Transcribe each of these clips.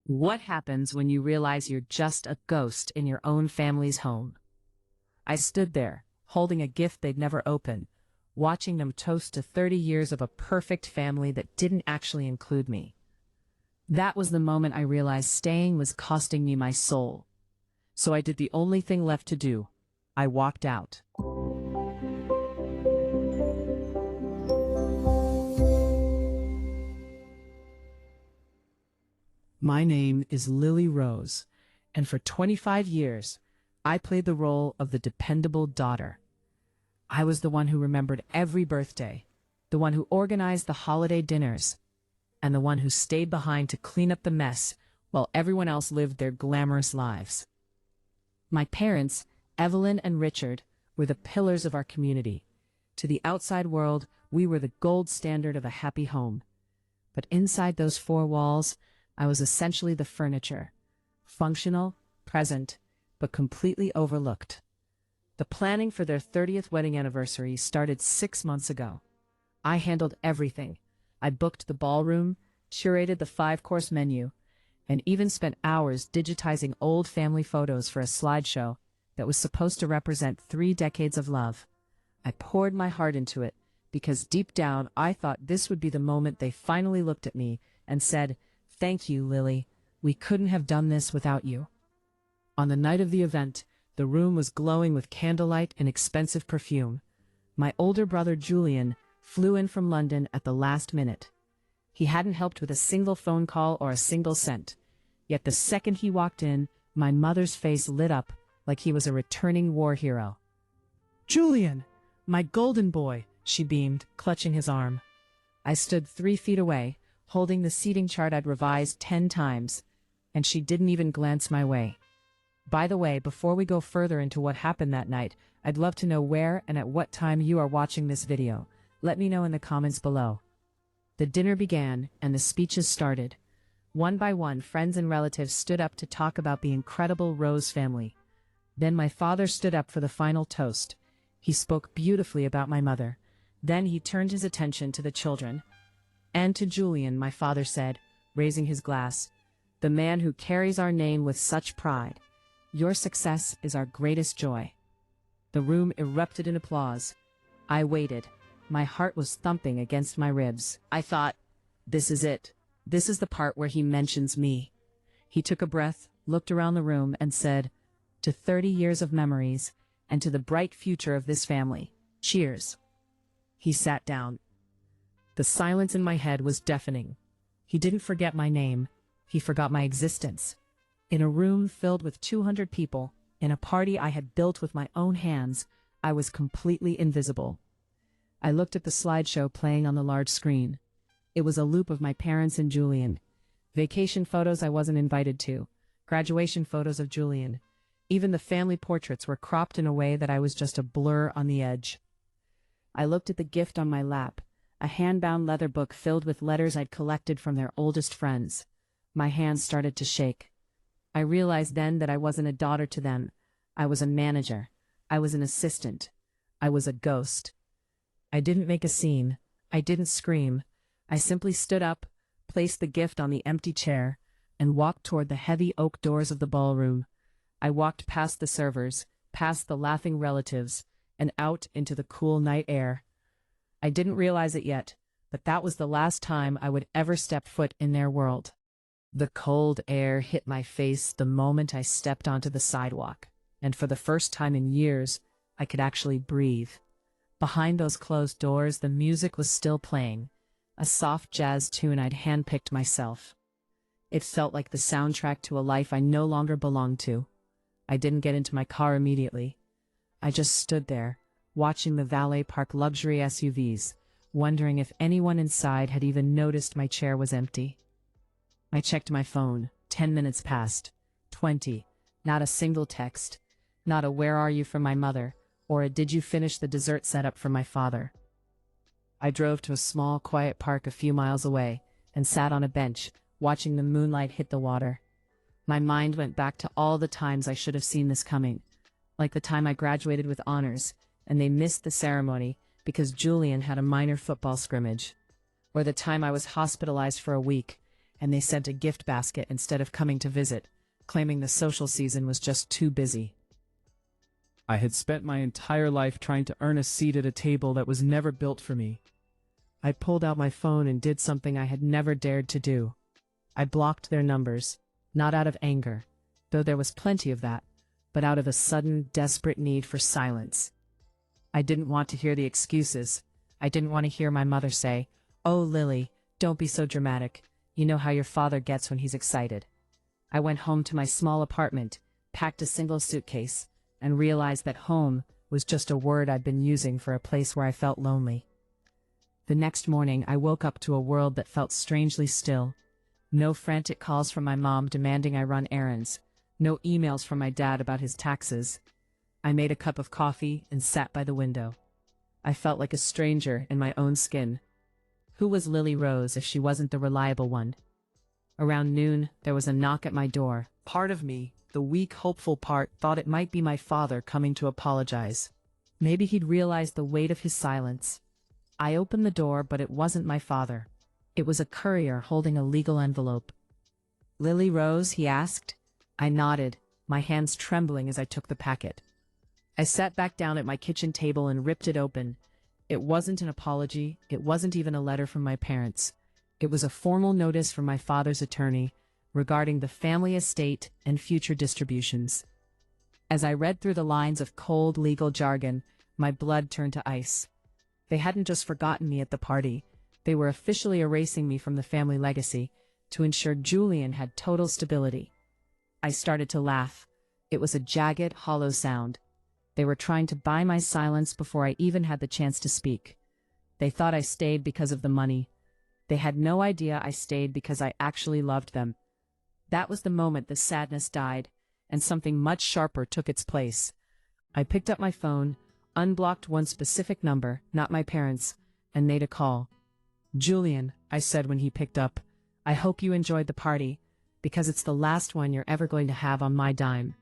What happens when you realize you're just a ghost in your own family's home? I stood there, holding a gift they'd never opened, watching them toast to 30 years of a perfect family that didn't actually include me. That was the moment I realized staying was costing me my soul. So I did the only thing left to do. I walked out. My name is Lily Rose, and for 25 years, I played the role of the dependable daughter. I was the one who remembered every birthday, the one who organized the holiday dinners, and the one who stayed behind to clean up the mess while everyone else lived their glamorous lives. My parents, Evelyn and Richard, were the pillars of our community. To the outside world, we were the gold standard of a happy home. But inside those four walls, I was essentially the furniture, functional, present, but completely overlooked. The planning for their 30th wedding anniversary started 6 months ago. I handled everything. I booked the ballroom, curated the 5-course menu, and even spent hours digitizing old family photos for a slideshow that was supposed to represent 3 decades of love. I poured my heart into it because deep down I thought this would be the moment they finally looked at me and said, "Thank you, Lily. We couldn't have done this without you." On the night of the event, the room was glowing with candlelight and expensive perfume. My older brother Julian flew in from London at the last minute. He hadn't helped with a single phone call or a single cent. Yet the second he walked in, my mother's face lit up like he was a returning war hero. "Julian, my golden boy," she beamed, clutching his arm. I stood 3 feet away, holding the seating chart I'd revised 10 times, and she didn't even glance my way. By the way, before we go further into what happened that night, I'd love to know where and at what time you are watching this video. Let me know in the comments below. The dinner began, and the speeches started. One by one, friends and relatives stood up to talk about the incredible Rose family. Then my father stood up for the final toast. He spoke beautifully about my mother. Then he turned his attention to the children. "And to Julian," my father said, raising his glass, "the man who carries our name with such pride. Your success is our greatest joy." The room erupted in applause. I waited. My heart was thumping against my ribs. I thought, this is it. This is the part where he mentions me. He took a breath, looked around the room, and said, "To 30 years of memories, and to the bright future of this family. Cheers." He sat down. The silence in my head was deafening. He didn't forget my name. He forgot my existence. In a room filled with 200 people, in a party I had built with my own hands, I was completely invisible. I looked at the slideshow playing on the large screen. It was a loop of my parents and Julian. Vacation photos I wasn't invited to. Graduation photos of Julian. Even the family portraits were cropped in a way that I was just a blur on the edge. I looked at the gift on my lap, a hand-bound leather book filled with letters I'd collected from their oldest friends. My hands started to shake. I realized then that I wasn't a daughter to them. I was a manager. I was an assistant. I was a ghost. I didn't make a scene. I didn't scream. I simply stood up, placed the gift on the empty chair, and walked toward the heavy oak doors of the ballroom. I walked past the servers, past the laughing relatives, and out into the cool night air. I didn't realize it yet, but that was the last time I would ever step foot in their world. The cold air hit my face the moment I stepped onto the sidewalk, and for the first time in years, I could actually breathe. Behind those closed doors, the music was still playing, a soft jazz tune I'd handpicked myself. It felt like the soundtrack to a life I no longer belonged to. I didn't get into my car immediately. I just stood there, watching the valet park luxury SUVs, wondering if anyone inside had even noticed my chair was empty. I checked my phone. 10 minutes passed. 20. Not a single text. Not a "where are you" from my mother, or a "did you finish the dessert setup" from my father. I drove to a small, quiet park a few miles away and sat on a bench, watching the moonlight hit the water. My mind went back to all the times I should have seen this coming, like the time I graduated with honors and they missed the ceremony because Julian had a minor football scrimmage, or the time I was hospitalized for a week and they sent a gift basket instead of coming to visit, claiming the social season was just too busy. I had spent my entire life trying to earn a seat at a table that was never built for me. I pulled out my phone and did something I had never dared to do. I blocked their numbers, not out of anger, though there was plenty of that, but out of a sudden, desperate need for silence. I didn't want to hear the excuses. I didn't want to hear my mother say, "Oh, Lily, don't be so dramatic. You know how your father gets when he's excited." I went home to my small apartment, packed a single suitcase, and realized that home was just a word I'd been using for a place where I felt lonely. The next morning, I woke up to a world that felt strangely still. No frantic calls from my mom demanding I run errands. No emails from my dad about his taxes. I made a cup of coffee and sat by the window. I felt like a stranger in my own skin. Who was Lily Rose if she wasn't the reliable one? Around noon, there was a knock at my door. Part of me, the weak, hopeful part, thought it might be my father coming to apologize. Maybe he'd realized the weight of his silence. I opened the door, but it wasn't my father. It was a courier holding a legal envelope. "Lily Rose?" he asked. I nodded, my hands trembling as I took the packet. I sat back down at my kitchen table and ripped it open. It wasn't an apology, it wasn't even a letter from my parents. It was a formal notice from my father's attorney regarding the family estate and future distributions. As I read through the lines of cold legal jargon, my blood turned to ice. They hadn't just forgotten me at the party, they were officially erasing me from the family legacy to ensure Julian had total stability. I started to laugh. It was a jagged, hollow sound. They were trying to buy my silence before I even had the chance to speak. They thought I stayed because of the money. They had no idea I stayed because I actually loved them. That was the moment the sadness died, and something much sharper took its place. I picked up my phone, unblocked one specific number, not my parents', and made a call. "Julian," I said when he picked up, "I hope you enjoyed the party, because it's the last one you're ever going to have on my dime."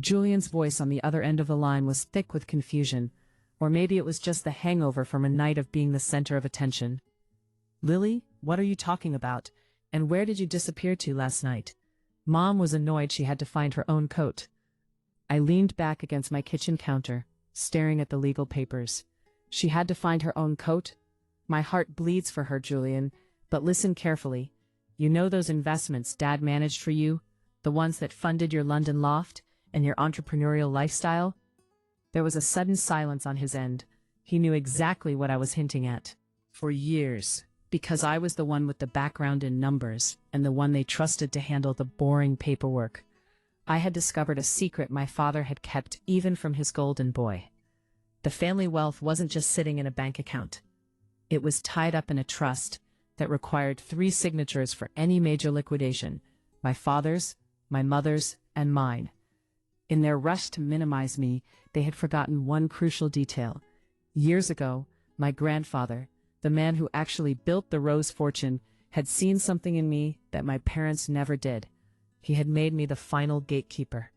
Julian's voice on the other end of the line was thick with confusion, or maybe it was just the hangover from a night of being the center of attention. "Lily, what are you talking about? And where did you disappear to last night?" Mom was annoyed she had to find her own coat. I leaned back against my kitchen counter, staring at the legal papers. She had to find her own coat? My heart bleeds for her, Julian, but listen carefully. You know those investments Dad managed for you? The ones that funded your London loft and your entrepreneurial lifestyle? There was a sudden silence on his end. He knew exactly what I was hinting at. For years, because I was the one with the background in numbers and the one they trusted to handle the boring paperwork, I had discovered a secret my father had kept even from his golden boy. The family wealth wasn't just sitting in a bank account. It was tied up in a trust that required 3 signatures for any major liquidation: my father's, my mother's, and mine. In their rush to minimize me, they had forgotten one crucial detail. Years ago, my grandfather, the man who actually built the Rose fortune, had seen something in me that my parents never did. He had made me the final gatekeeper.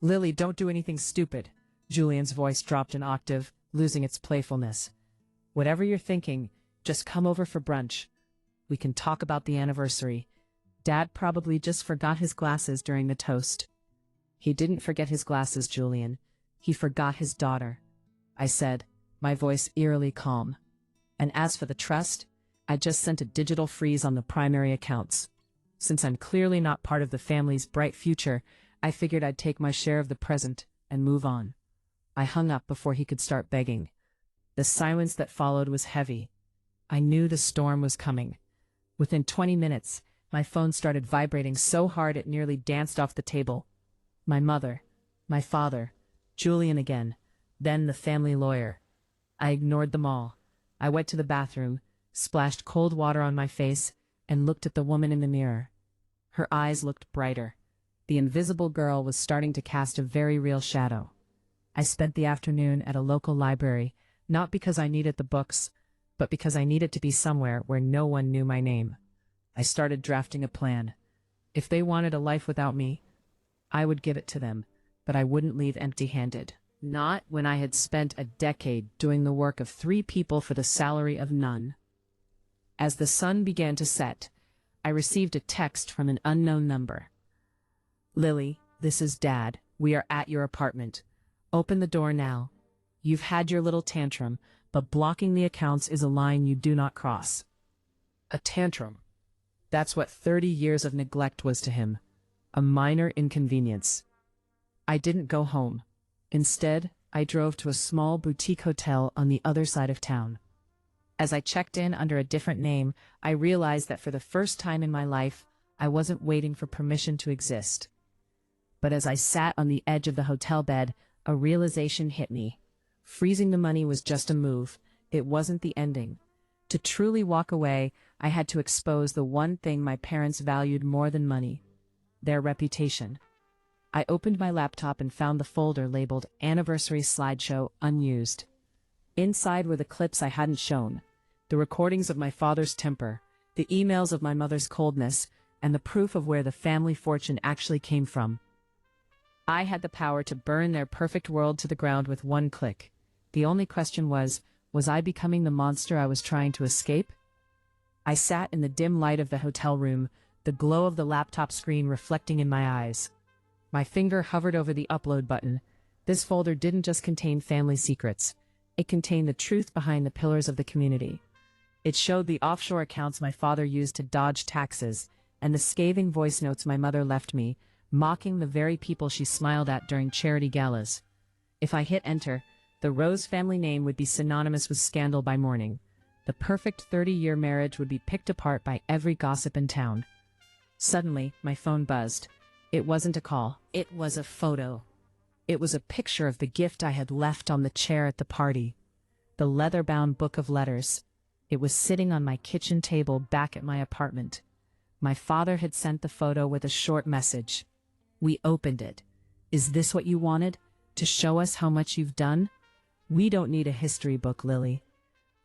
"Lily, don't do anything stupid." Julian's voice dropped an octave, losing its playfulness. "Whatever you're thinking, just come over for brunch. We can talk about the anniversary. Dad probably just forgot his glasses during the toast." "He didn't forget his glasses, Julian. He forgot his daughter," I said, my voice eerily calm. "And as for the trust, I just sent a digital freeze on the primary accounts. Since I'm clearly not part of the family's bright future, I figured I'd take my share of the present and move on." I hung up before he could start begging. The silence that followed was heavy. I knew the storm was coming. Within 20 minutes, my phone started vibrating so hard it nearly danced off the table. My mother, my father, Julian again, then the family lawyer. I ignored them all. I went to the bathroom, splashed cold water on my face, and looked at the woman in the mirror. Her eyes looked brighter. The invisible girl was starting to cast a very real shadow. I spent the afternoon at a local library, not because I needed the books, but because I needed to be somewhere where no one knew my name. I started drafting a plan. If they wanted a life without me, I would give it to them, but I wouldn't leave empty-handed. Not when I had spent a decade doing the work of 3 people for the salary of none. As the sun began to set, I received a text from an unknown number. "Lily, this is Dad. We are at your apartment. Open the door now. You've had your little tantrum, but blocking the accounts is a line you do not cross." A tantrum. That's what 30 years of neglect was to him. A minor inconvenience. I didn't go home. Instead, I drove to a small boutique hotel on the other side of town. As I checked in under a different name, I realized that for the first time in my life, I wasn't waiting for permission to exist. But as I sat on the edge of the hotel bed, a realization hit me. Freezing the money was just a move. It wasn't the ending. To truly walk away, I had to expose the one thing my parents valued more than money: their reputation. I opened my laptop and found the folder labeled Anniversary Slideshow Unused. Inside were the clips I hadn't shown, the recordings of my father's temper, the emails of my mother's coldness, and the proof of where the family fortune actually came from. I had the power to burn their perfect world to the ground with one click. The only question was I becoming the monster I was trying to escape? I sat in the dim light of the hotel room, the glow of the laptop screen reflecting in my eyes. My finger hovered over the upload button. This folder didn't just contain family secrets. It contained the truth behind the pillars of the community. It showed the offshore accounts my father used to dodge taxes, and the scathing voice notes my mother left me, mocking the very people she smiled at during charity galas. If I hit enter, the Rose family name would be synonymous with scandal by morning. The perfect 30-year marriage would be picked apart by every gossip in town. Suddenly, my phone buzzed. It wasn't a call. It was a photo. It was a picture of the gift I had left on the chair at the party. The leather-bound book of letters. It was sitting on my kitchen table back at my apartment. My father had sent the photo with a short message. We opened it. "Is this what you wanted? To show us how much you've done? We don't need a history book, Lily.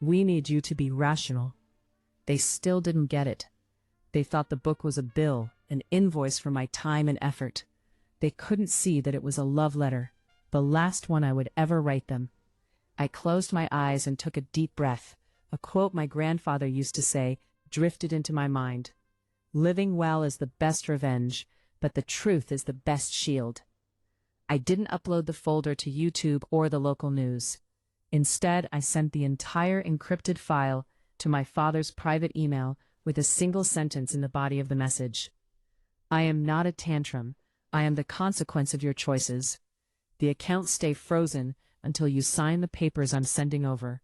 We need you to be rational." They still didn't get it. They thought the book was a bill, an invoice for my time and effort. They couldn't see that it was a love letter, the last one I would ever write them. I closed my eyes and took a deep breath. A quote my grandfather used to say drifted into my mind. "Living well is the best revenge, but the truth is the best shield." I didn't upload the folder to YouTube or the local news. Instead, I sent the entire encrypted file to my father's private email with a single sentence in the body of the message. "I am not a tantrum. I am the consequence of your choices. The accounts stay frozen until you sign the papers I'm sending over,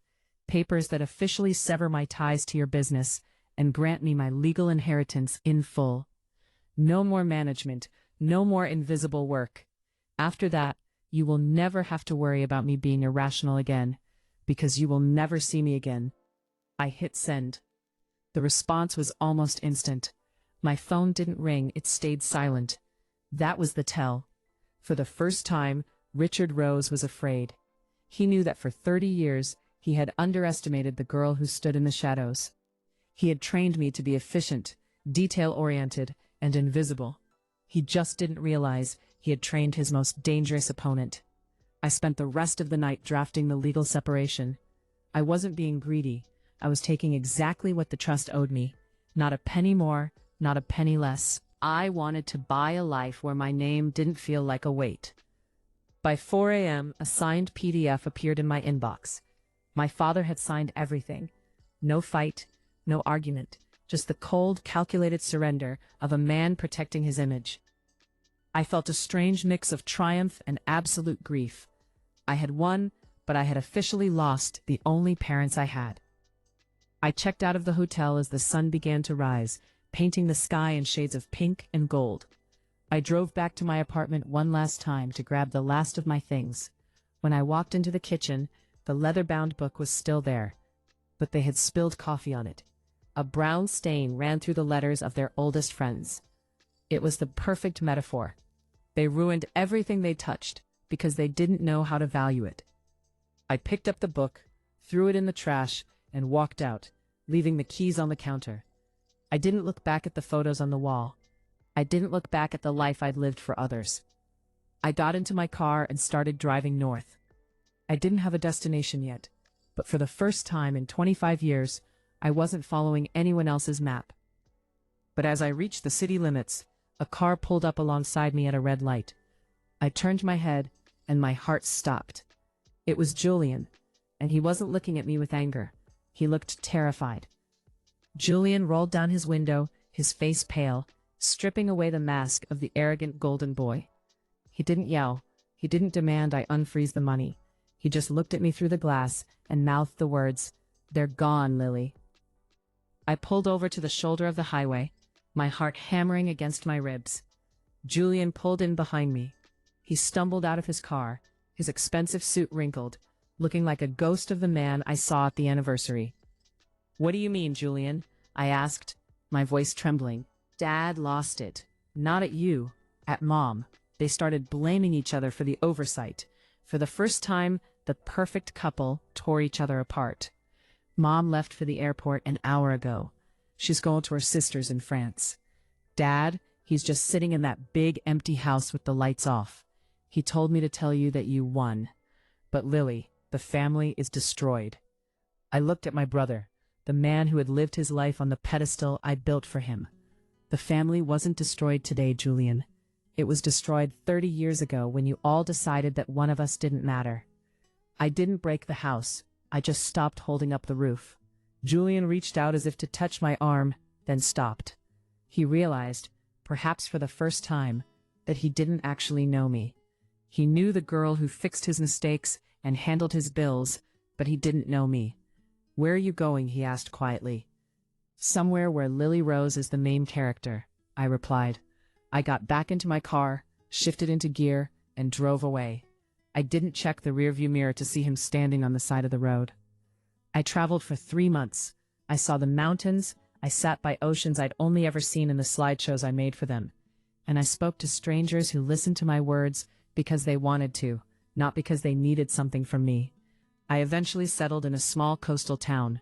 papers that officially sever my ties to your business and grant me my legal inheritance in full. No more management, no more invisible work. After that, you will never have to worry about me being irrational again, because you will never see me again." I hit send. The response was almost instant. My phone didn't ring, it stayed silent. That was the tell. For the first time, Richard Rose was afraid. He knew that for 30 years, he had underestimated the girl who stood in the shadows. He had trained me to be efficient, detail-oriented, and invisible. He just didn't realize he had trained his most dangerous opponent. I spent the rest of the night drafting the legal separation. I wasn't being greedy. I was taking exactly what the trust owed me. Not a penny more, not a penny less. I wanted to buy a life where my name didn't feel like a weight. By 4 a.m., a signed PDF appeared in my inbox. My father had signed everything. No fight, no argument, just the cold, calculated surrender of a man protecting his image. I felt a strange mix of triumph and absolute grief. I had won, but I had officially lost the only parents I had. I checked out of the hotel as the sun began to rise, painting the sky in shades of pink and gold. I drove back to my apartment one last time to grab the last of my things. When I walked into the kitchen, the leather-bound book was still there, but they had spilled coffee on it. A brown stain ran through the letters of their oldest friends. It was the perfect metaphor. They ruined everything they touched because they didn't know how to value it. I picked up the book, threw it in the trash, and walked out, leaving the keys on the counter. I didn't look back at the photos on the wall. I didn't look back at the life I'd lived for others. I got into my car and started driving north. I didn't have a destination yet, but for the first time in 25 years, I wasn't following anyone else's map. But as I reached the city limits, a car pulled up alongside me at a red light. I turned my head, and my heart stopped. It was Julian, and he wasn't looking at me with anger. He looked terrified. Julian rolled down his window, his face pale, stripping away the mask of the arrogant golden boy. He didn't yell. He didn't demand I unfreeze the money. He just looked at me through the glass and mouthed the words, "They're gone, Lily." I pulled over to the shoulder of the highway, my heart hammering against my ribs. Julian pulled in behind me. He stumbled out of his car, his expensive suit wrinkled, looking like a ghost of the man I saw at the anniversary. "What do you mean, Julian?" I asked, my voice trembling. "Dad lost it. Not at you, at Mom." They started blaming each other for the oversight. For the first time, the perfect couple tore each other apart. Mom left for the airport an hour ago. She's going to her sister's in France. Dad, he's just sitting in that big empty house with the lights off. He told me to tell you that you won. But Lily, the family is destroyed. I looked at my brother, the man who had lived his life on the pedestal I built for him. The family wasn't destroyed today, Julian. It was destroyed 30 years ago when you all decided that one of us didn't matter. I didn't break the house. I just stopped holding up the roof. Julian reached out as if to touch my arm, then stopped. He realized, perhaps for the first time, that he didn't actually know me. He knew the girl who fixed his mistakes and handled his bills, but he didn't know me. "Where are you going?" he asked quietly. "Somewhere where Lily Rose is the main character," I replied. I got back into my car, shifted into gear, and drove away. I didn't check the rearview mirror to see him standing on the side of the road. I traveled for 3 months. I saw the mountains, I sat by oceans I'd only ever seen in the slideshows I made for them. And I spoke to strangers who listened to my words because they wanted to, not because they needed something from me. I eventually settled in a small coastal town.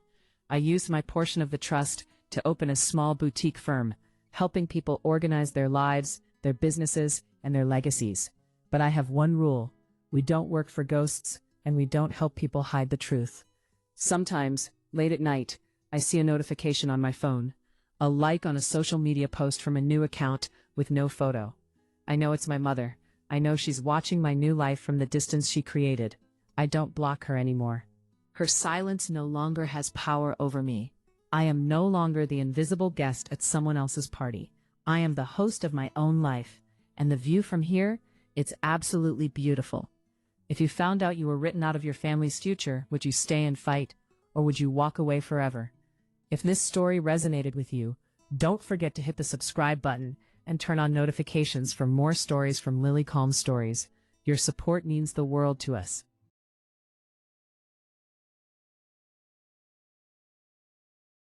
I used my portion of the trust to open a small boutique firm, helping people organize their lives, their businesses, and their legacies. But I have one rule. We don't work for ghosts, and we don't help people hide the truth. Sometimes, late at night, I see a notification on my phone, a like on a social media post from a new account with no photo. I know it's my mother. I know she's watching my new life from the distance she created. I don't block her anymore. Her silence no longer has power over me. I am no longer the invisible guest at someone else's party. I am the host of my own life, and the view from here, it's absolutely beautiful. If you found out you were written out of your family's future, would you stay and fight, or would you walk away forever? If this story resonated with you, don't forget to hit the subscribe button and turn on notifications for more stories from Lily Calm Stories. Your support means the world to us.